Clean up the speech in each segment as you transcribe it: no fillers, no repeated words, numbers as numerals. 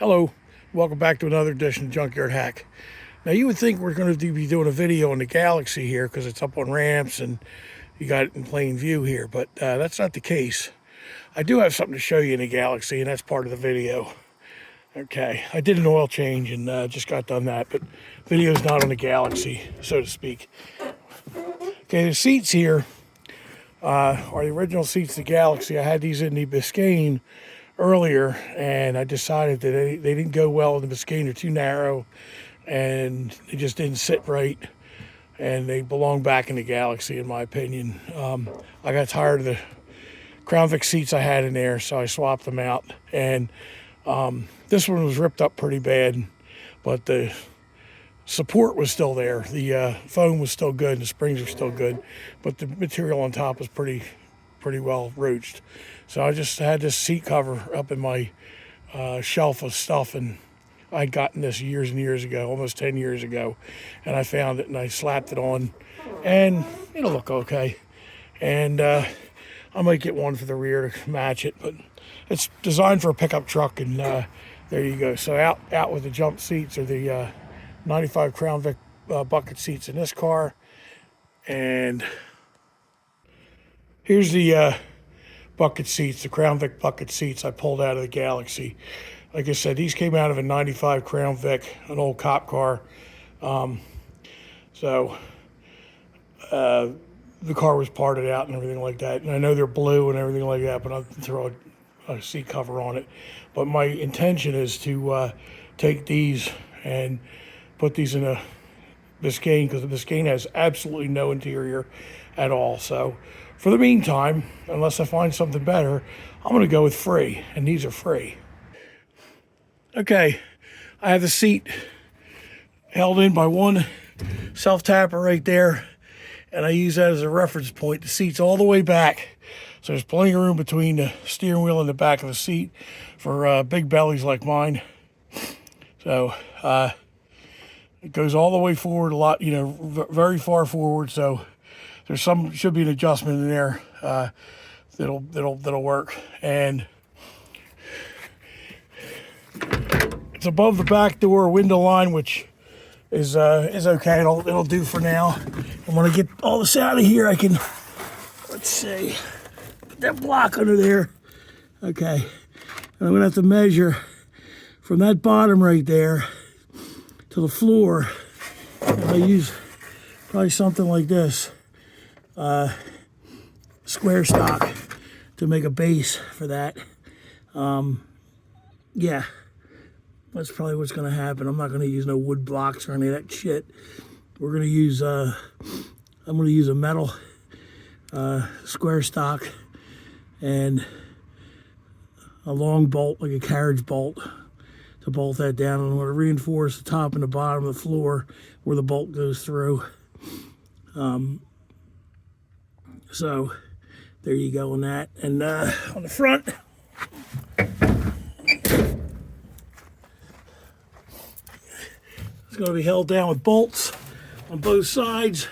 Hello, welcome back to another edition of Junkyard Hack. Now you would think we're going to be doing a video on the Galaxie here because it's up on ramps and you got it in plain view here, but that's not the case. I do have something to show you in the Galaxie, and that's part of the video. Okay, I did an oil change and just got done that, but video's not on the Galaxie, so to speak. Okay, the seats here are the original seats of the Galaxie. I had these in the Biscayne earlier, and I decided that they didn't go well in the Biscayne. They're too narrow, and they just didn't sit right, and they belong back in the Galaxie, in my opinion. I got tired of the Crown Vic seats I had in there, so I swapped them out, and this one was ripped up pretty bad, but the support was still there. The foam was still good, and the springs were still good, but the material on top was pretty well roached. So I just had this seat cover up in my shelf of stuff, and I'd gotten this years and years ago, almost 10 years ago, and I found it and I slapped it on, and it'll look okay. And I might get one for the rear to match it, but it's designed for a pickup truck, and there you go. So out with the jump seats are the 95 Crown Vic bucket seats in this car, and here's the bucket seats, the Crown Vic bucket seats I pulled out of the Galaxie. Like I said, these came out of a 95 Crown Vic, an old cop car. So the car was parted out and everything like that. And I know they're blue and everything like that, but I'll throw a seat cover on it. But my intention is to take these and put these in a Biscayne, because the Biscayne has absolutely no interior at all. So for the meantime, unless I find something better, I'm going to go with free, and these are free. Okay, I have the seat held in by one self-tapper right there, and I use that as a reference point. The seat's all the way back, so there's plenty of room between the steering wheel and the back of the seat for big bellies like mine. So it goes all the way forward, a lot, very far forward, so there's should be an adjustment in there that'll work. And it's above the back door window line, which is okay. It'll do for now. And when I get all this out of here, I can, let's see, put that block under there. Okay, and I'm gonna have to measure from that bottom right there to the floor. And I use probably something like this, square stock, to make a base for that. Yeah, that's probably what's going to happen. I'm not going to use no wood blocks or any of that shit. We're going to use, I'm going to use a metal square stock and a long bolt, like a carriage bolt, to bolt that down. And I'm going to reinforce the top and the bottom of the floor where the bolt goes through. So there you go on that. And on the front, it's going to be held down with bolts on both sides.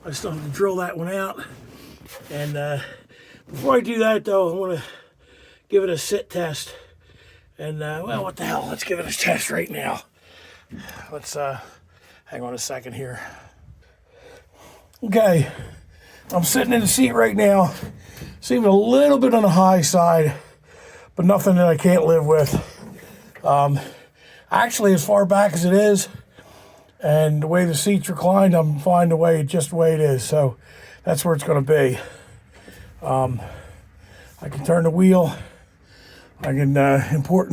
I still have to drill that one out. And before I do that, though, I want to give it a sit test. And well, what the hell? Let's give it a test right now. Let's hang on a second here. Okay, I'm sitting in the seat right now. Seems a little bit on the high side, but nothing that I can't live with. Actually, as far back as it is, and the way the seat's reclined, I'm fine just the way it is. So that's where it's going to be. I can turn the wheel. I can put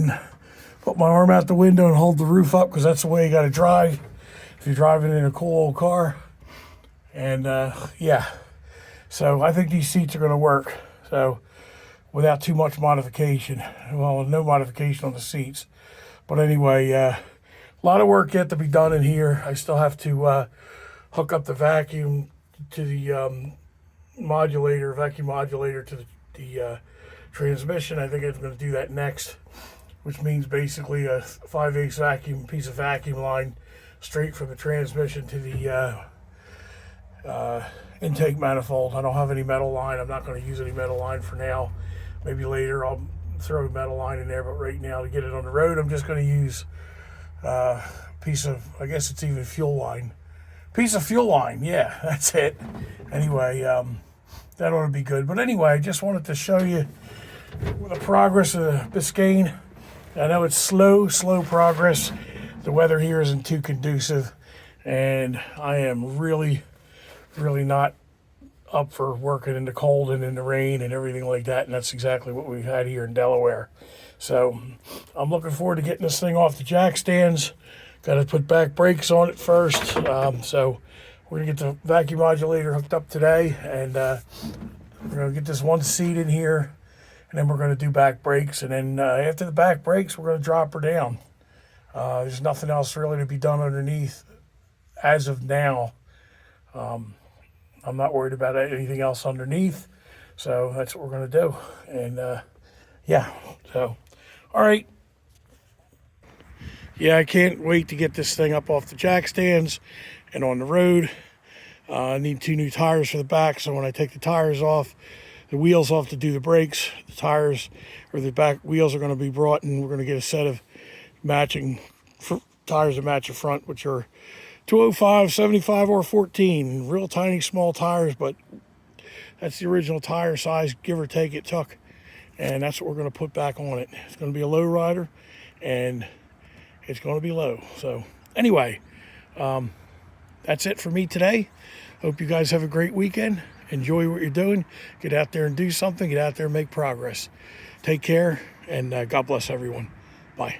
my arm out the window and hold the roof up, because that's the way you got to drive if you're driving in a cool old car. And yeah, so I think these seats are going to work. So without too much modification. Well, no modification on the seats. But anyway, a lot of work yet to be done in here. I still have to hook up the vacuum to the vacuum modulator to the transmission. I think I'm going to do that next, which means basically a 5/8 piece of vacuum line straight from the transmission to the intake manifold. I don't have any metal line. I'm not going to use any metal line for now. Maybe later I'll throw a metal line in there, but right now to get it on the road, I'm just going to use a piece of, I guess it's even fuel line. Piece of fuel line, yeah, that's it. Anyway, that ought to be good. But anyway, I just wanted to show you the progress of the Biscayne. I know it's slow progress. The weather here isn't too conducive, and I am really not up for working in the cold and in the rain and everything like that, and that's exactly what we've had here in Delaware. So I'm looking forward to getting this thing off the jack stands. Got to put back brakes on it first. So we're going to get the vacuum modulator hooked up today, and we're going to get this one seat in here, and then we're going to do back brakes, and then after the back brakes, we're going to drop her down. There's nothing else really to be done underneath as of now. I'm not worried about anything else underneath, so that's what we're going to do. And yeah, so all right. Yeah, I can't wait to get this thing up off the jack stands and on the road. I need 2 new tires for the back, so when I take the tires off, the wheels off to do the brakes, the tires or the back wheels are going to be brought, and we're going to get a set of matching tires that match the front, which are 205, 75, or 14. Real tiny, small tires, but that's the original tire size, give or take, it took. And that's what we're going to put back on it. It's going to be a low rider, and it's going to be low. So anyway, that's it for me today. Hope you guys have a great weekend. Enjoy what you're doing. Get out there and do something. Get out there and make progress. Take care, and God bless everyone. Bye.